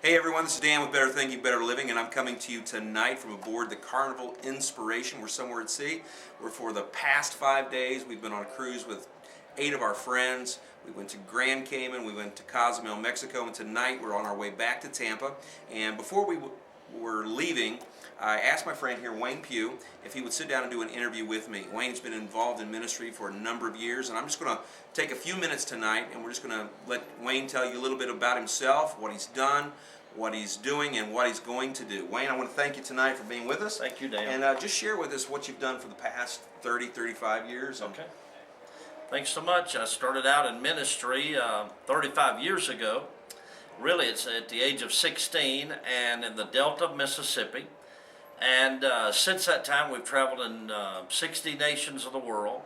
Hey everyone, this is Dan with Better Thinking, Better Living, and I'm coming to you tonight from aboard the Carnival Inspiration. We're somewhere at sea. We're for the past 5 days. We've been on a cruise with 8 of our friends. We went to Grand Cayman, we went to Cozumel, Mexico, and tonight we're on our way back to Tampa. And before we were leaving, I asked my friend here, Wayne Pugh, if he would sit down and do an interview with me. Wayne's been involved in ministry for a number of years, and I'm just going to take a few minutes tonight, and we're just going to let Wayne tell you a little bit about himself, what he's done, what he's doing, and what he's going to do. Wayne, I want to thank you tonight for being with us. Thank you, Dan. And just share with us what you've done for the past 30, 35 years. Okay. Thanks so much. I started out in ministry 35 years ago. Really, it's at the age of 16 and in the Delta of Mississippi. And since that time, we've traveled in 60 nations of the world,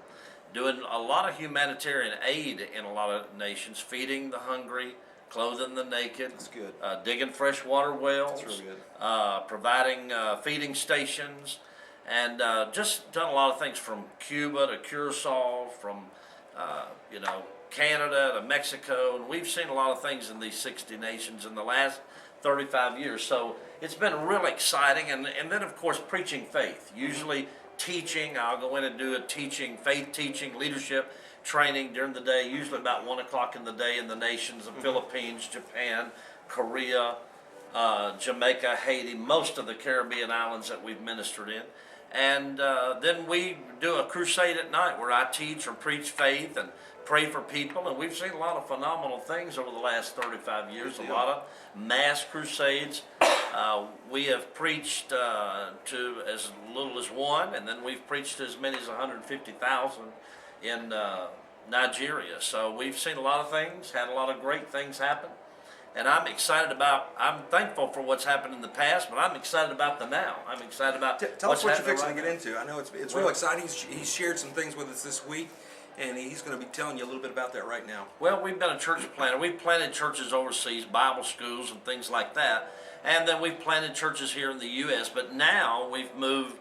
doing a lot of humanitarian aid in a lot of nations, feeding the hungry, clothing the naked. That's good. Digging freshwater wells. That's really good. Providing feeding stations, and just done a lot of things from Cuba to Curacao, from Canada to Mexico, and we've seen a lot of things in these 60 nations in the last 35 years. So it's been really exciting, and then of course preaching faith, usually teaching. I'll go in and do a teaching, faith teaching, leadership training during the day, usually about 1 o'clock in the day in the nations of Philippines, Japan, Korea, Jamaica, Haiti, most of the Caribbean islands that we've ministered in. And then we do a crusade at night where I teach or preach faith and pray for people, and we've seen a lot of phenomenal things over the last 35 years, a lot of mass crusades. We have preached to as little as 1, and then we've preached to as many as 150,000 in Nigeria. So we've seen a lot of things, had a lot of great things happen, and I'm thankful for what's happened in the past, but I'm excited about the now. I'm excited about Tell us what you're fixing right to get into. I know it's real exciting. He's shared some things with us this week, and he's going to be telling you a little bit about that right now. Well, we've been a church planter. We've planted churches overseas, Bible schools and things like that, and then we've planted churches here in the U.S., but now we've moved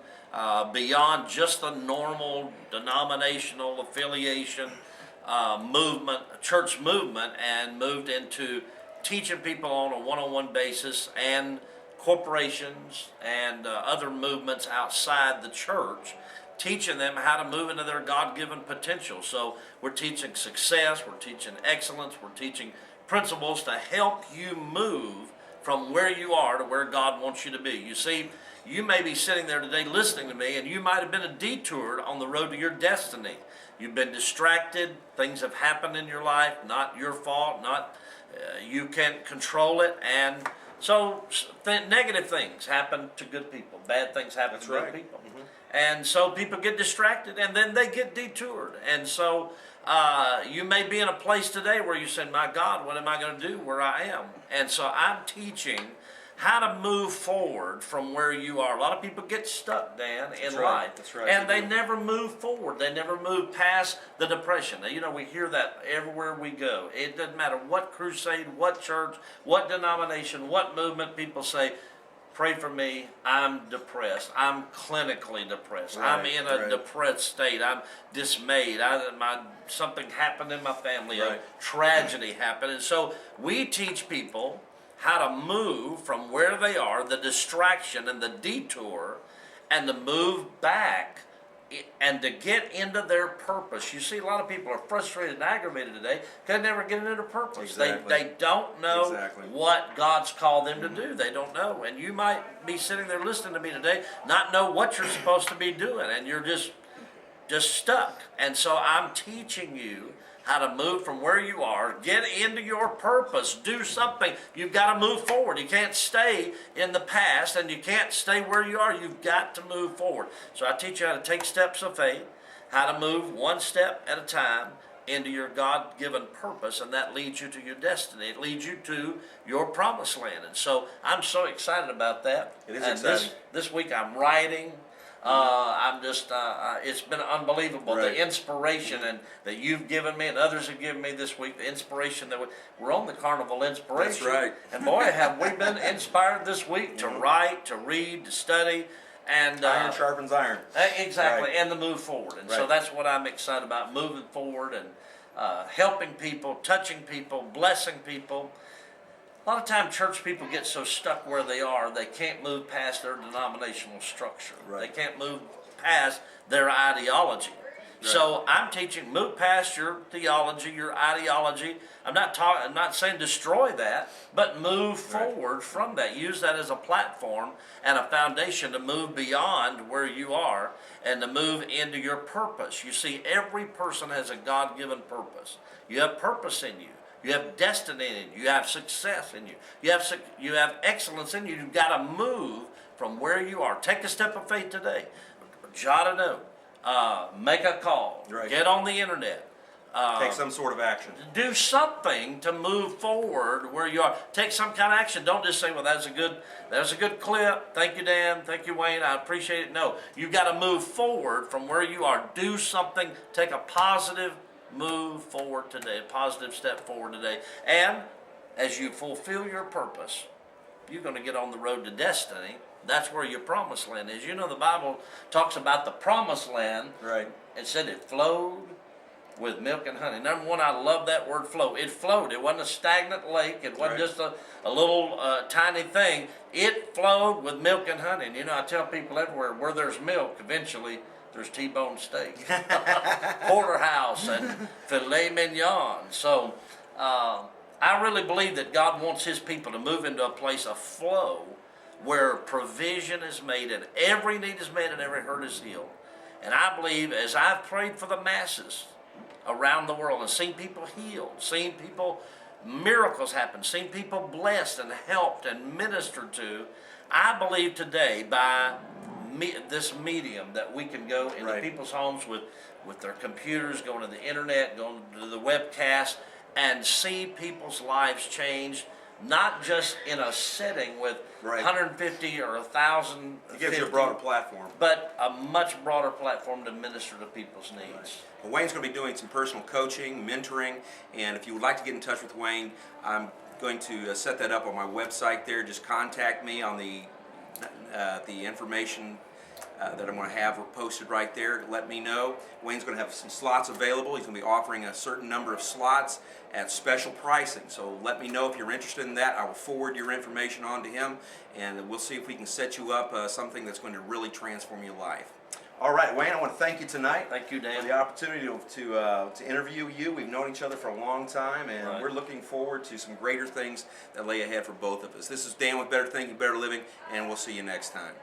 beyond just the normal denominational affiliation movement, church movement, and moved into teaching people on a one-on-one basis, and corporations and other movements outside the church, teaching them how to move into their God-given potential. So we're teaching success, we're teaching excellence, we're teaching principles to help you move from where you are to where God wants you to be. You see, you may be sitting there today listening to me, and you might have been detoured on the road to your destiny. You've been distracted, things have happened in your life, not your fault, you can't control it, and so negative things happen to good people, bad things happen to good people. And so people get distracted, and then they get detoured. And so you may be in a place today where you say, my God, what am I going to do where I am? And so I'm teaching how to move forward from where you are. A lot of people get stuck, Dan, in life. That's right. And they never move forward. They never move past the depression. Now, you know, we hear that everywhere we go. It doesn't matter what crusade, what church, what denomination, what movement, people say, pray for me, I'm depressed. I'm clinically depressed. Right, I'm in a depressed state. I'm dismayed. Something happened in my family. A tragedy happened. And so we teach people how to move from where they are, the distraction and the detour, and to move back and to get into their purpose. You see, a lot of people are frustrated and aggravated today because they never get into their purpose. Exactly. They don't know what God's called them to do. They don't know. And you might be sitting there listening to me today, not know what you're supposed to be doing, and you're just stuck. And so I'm teaching you how to move from where you are, get into your purpose, do something. You've got to move forward. You can't stay in the past, and you can't stay where you are. You've got to move forward. So I teach you how to take steps of faith, how to move one step at a time into your God-given purpose, and that leads you to your destiny. It leads you to your promised land. And so I'm so excited about that. It is exciting. This week I'm writing. It's been unbelievable, the inspiration and that you've given me and others have given me this week, the inspiration that we're on the Carnival Inspiration. That's right. And boy, have we been inspired this week to write, to read, to study, and iron sharpens iron. Exactly, and to move forward. And so that's what I'm excited about, moving forward and helping people, touching people, blessing people. A lot of times church people get so stuck where they are, they can't move past their denominational structure. Right. They can't move past their ideology. Right. So I'm teaching, move past your theology, your ideology. I'm not saying destroy that, but move forward from that. Use that as a platform and a foundation to move beyond where you are and to move into your purpose. You see, every person has a God-given purpose. You have purpose in you. You have destiny in you. You have success in you. You have excellence in you. You've got to move from where you are. Take a step of faith today. Jot a note. Make a call. Right. Get on the internet. Take some sort of action. Do something to move forward where you are. Take some kind of action. Don't just say, "Well, that's a good clip. Thank you, Dan. Thank you, Wayne. I appreciate it." No, you've got to move forward from where you are. Do something. Take a positive move forward today. A positive step forward today. And as you fulfill your purpose, you're going to get on the road to destiny. That's where your promised land is. You know, the Bible talks about the promised land. Right. It said it flowed with milk and honey. Number one, I love that word flow. It flowed. It wasn't a stagnant lake. It wasn't just a little tiny thing. It flowed with milk and honey. And you know, I tell people everywhere, where there's milk, eventually there's T-bone steak, porterhouse, and filet mignon. So I really believe that God wants His people to move into a place of flow where provision is made and every need is met and every hurt is healed. And I believe, as I've prayed for the masses around the world and seen people healed, seen people, miracles happen, seen people blessed and helped and ministered to, I believe today by this medium that we can go into people's homes with their computers, going to the internet, going to the webcast, and see people's lives change, not just in a setting with 150 or 1,000. It gives you a broader platform. But a much broader platform to minister to people's needs. Right. Well, Wayne's going to be doing some personal coaching, mentoring, and if you would like to get in touch with Wayne, I'm going to set that up on my website there. Just contact me on the information that I'm going to have posted right there. Let me know. Wayne's going to have some slots available. He's going to be offering a certain number of slots at special pricing. So let me know if you're interested in that. I will forward your information on to him, and we'll see if we can set you up something that's going to really transform your life. All right, Wayne, I want to thank you tonight. Thank you, Dan. For the opportunity to interview you. We've known each other for a long time, and we're looking forward to some greater things that lay ahead for both of us. This is Dan with Better Thinking, Better Living, and we'll see you next time.